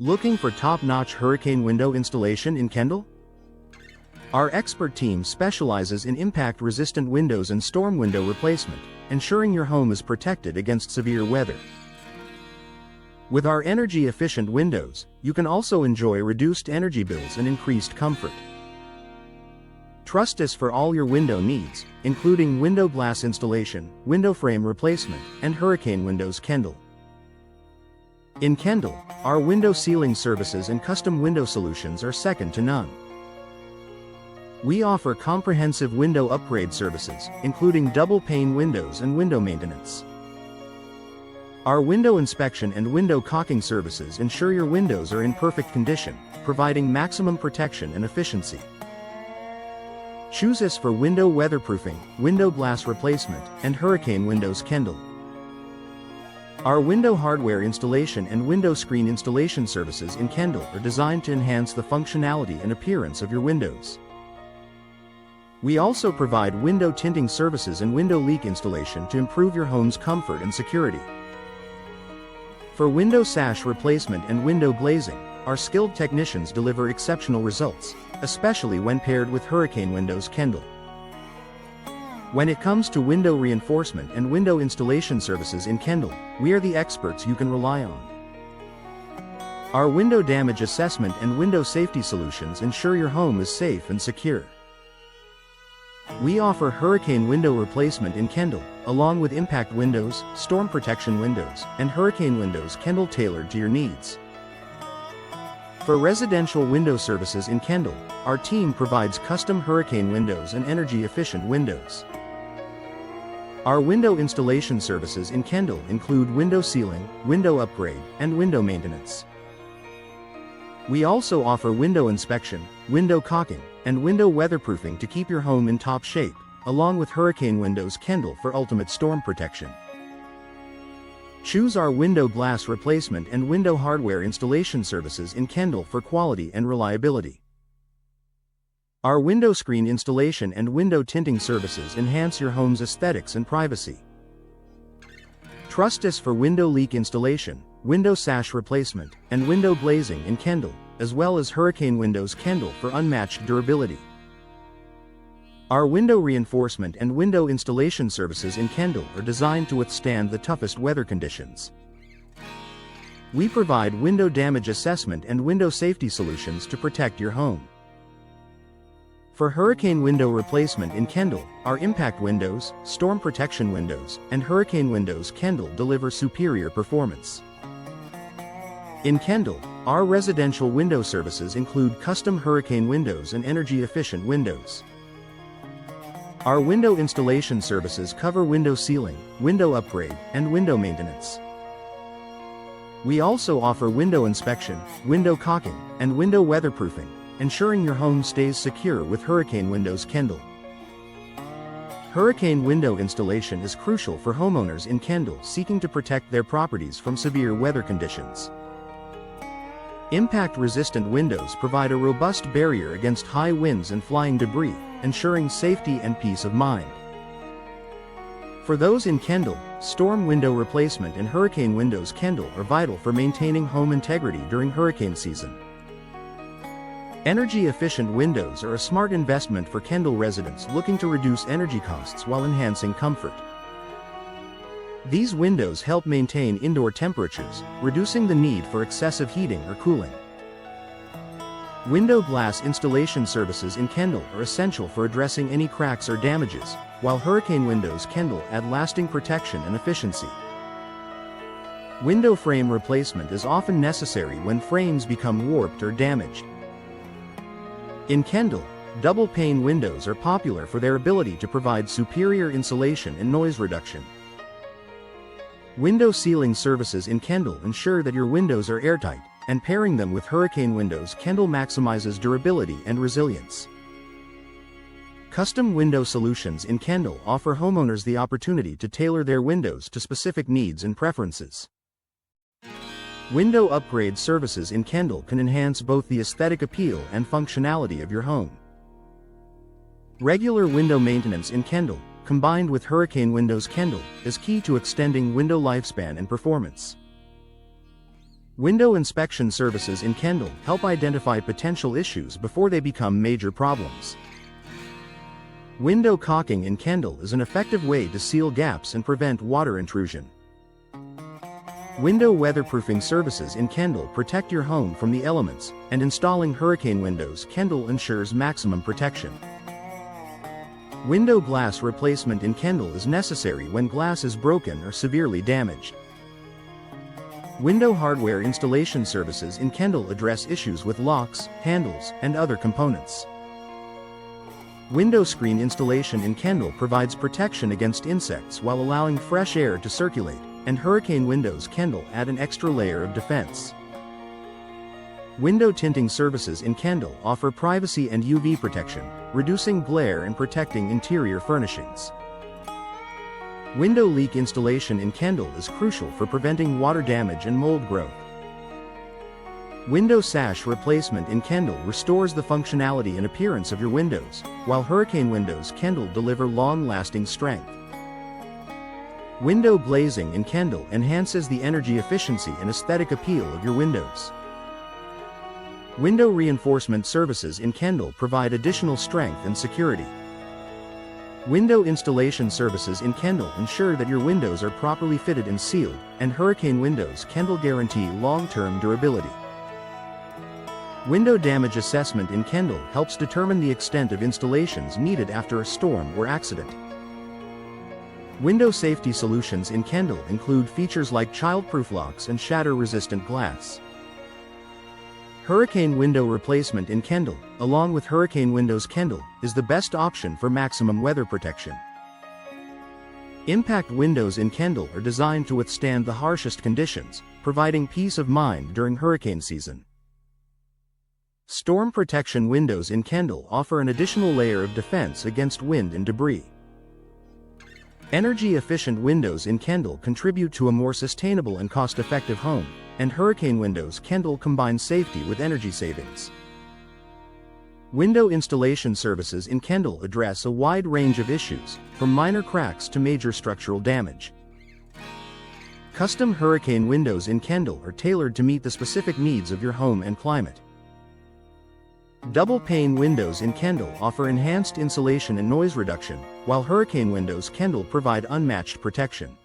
Looking for top-notch hurricane window installation in Kendall? Our expert team specializes in impact-resistant windows and storm window replacement, ensuring your home is protected against severe weather. With our energy-efficient windows, you can also enjoy reduced energy bills and increased comfort. Trust us for all your window needs, including window glass installation, window frame replacement, and hurricane windows. Kendall. In Kendall, our window sealing services and custom window solutions are second to none. We offer comprehensive window upgrade services, including double-pane windows and window maintenance. Our window inspection and window caulking services ensure your windows are in perfect condition, providing maximum protection and efficiency. Choose us for window weatherproofing, window glass replacement, and hurricane windows. Kendall. Our window hardware installation and window screen installation services in Kendall are designed to enhance the functionality and appearance of your windows. We also provide window tinting services and window leak installation to improve your home's comfort and security. For window sash replacement and window glazing, our skilled technicians deliver exceptional results, especially when paired with hurricane windows. Kendall. When it comes to window reinforcement and window installation services in Kendall, we are the experts you can rely on. Our window damage assessment and window safety solutions ensure your home is safe and secure. We offer hurricane window replacement in Kendall, along with impact windows, storm protection windows, and hurricane windows. Kendall, tailored to your needs. For residential window services in Kendall, our team provides custom hurricane windows and energy-efficient windows. Our window installation services in Kendall include window sealing, window upgrade, and window maintenance. We also offer window inspection, window caulking, and window weatherproofing to keep your home in top shape, along with hurricane windows. Kendall, for ultimate storm protection. Choose our window glass replacement and window hardware installation services in Kendall for quality and reliability. Our window screen installation and window tinting services enhance your home's aesthetics and privacy. Trust us for window leak installation, window sash replacement, and window glazing in Kendall, as well as hurricane windows. Kendall, for unmatched durability. Our window reinforcement and window installation services in Kendall are designed to withstand the toughest weather conditions. We provide window damage assessment and window safety solutions to protect your home. For hurricane window replacement in Kendall, our impact windows, storm protection windows, and hurricane windows. Kendall deliver superior performance. In Kendall, our residential window services include custom hurricane windows and energy-efficient windows. Our window installation services cover window sealing, window upgrade, and window maintenance. We also offer window inspection, window caulking, and window weatherproofing, ensuring your home stays secure with hurricane windows. Kendall. Hurricane window installation is crucial for homeowners in Kendall seeking to protect their properties from severe weather conditions. Impact-resistant windows provide a robust barrier against high winds and flying debris, ensuring safety and peace of mind. For those in Kendall, storm window replacement and hurricane windows. Kendall are vital for maintaining home integrity during hurricane season. Energy-efficient windows are a smart investment for Kendall residents looking to reduce energy costs while enhancing comfort. These windows help maintain indoor temperatures, reducing the need for excessive heating or cooling. Window glass installation services in Kendall are essential for addressing any cracks or damages, while hurricane windows. Kendall add lasting protection and efficiency. Window frame replacement is often necessary when frames become warped or damaged. In Kendall, double-pane windows are popular for their ability to provide superior insulation and noise reduction. Window sealing services in Kendall ensure that your windows are airtight, and pairing them with hurricane windows. Kendall maximizes durability and resilience. Custom window solutions in Kendall offer homeowners the opportunity to tailor their windows to specific needs and preferences. Window upgrade services in Kendall can enhance both the aesthetic appeal and functionality of your home. Regular window maintenance in Kendall, combined with hurricane windows. Kendall is key to extending window lifespan and performance. Window inspection services in Kendall help identify potential issues before they become major problems. Window caulking in Kendall is an effective way to seal gaps and prevent water intrusion. Window weatherproofing services in Kendall protect your home from the elements, and installing hurricane windows Kendall ensures maximum protection. Window glass replacement in Kendall is necessary when glass is broken or severely damaged. Window hardware installation services in Kendall address issues with locks, handles, and other components. Window screen installation in Kendall provides protection against insects while allowing fresh air to circulate, and hurricane windows Kendall add an extra layer of defense. Window tinting services in Kendall offer privacy and UV protection, reducing glare and protecting interior furnishings. Window leak installation in Kendall is crucial for preventing water damage and mold growth. Window sash replacement in Kendall restores the functionality and appearance of your windows, while hurricane windows Kendall deliver long-lasting strength. Window glazing in Kendall enhances the energy efficiency and aesthetic appeal of your windows. Window reinforcement services in Kendall provide additional strength and security. Window installation services in Kendall ensure that your windows are properly fitted and sealed, and hurricane windows Kendall guarantee long-term durability. Window damage assessment in Kendall helps determine the extent of installations needed after a storm or accident. Window safety solutions in Kendall include features like child-proof locks and shatter-resistant glass. Hurricane window replacement in Kendall, along with hurricane windows Kendall, is the best option for maximum weather protection. Impact windows in Kendall are designed to withstand the harshest conditions, providing peace of mind during hurricane season. Storm protection windows in Kendall offer an additional layer of defense against wind and debris. Energy-efficient windows in Kendall contribute to a more sustainable and cost-effective home, and hurricane windows Kendall combine safety with energy savings. Window installation services in Kendall address a wide range of issues, from minor cracks to major structural damage. Custom hurricane windows in Kendall are tailored to meet the specific needs of your home and climate. Double-pane windows in Kendall offer enhanced insulation and noise reduction, while hurricane windows Kendall provide unmatched protection.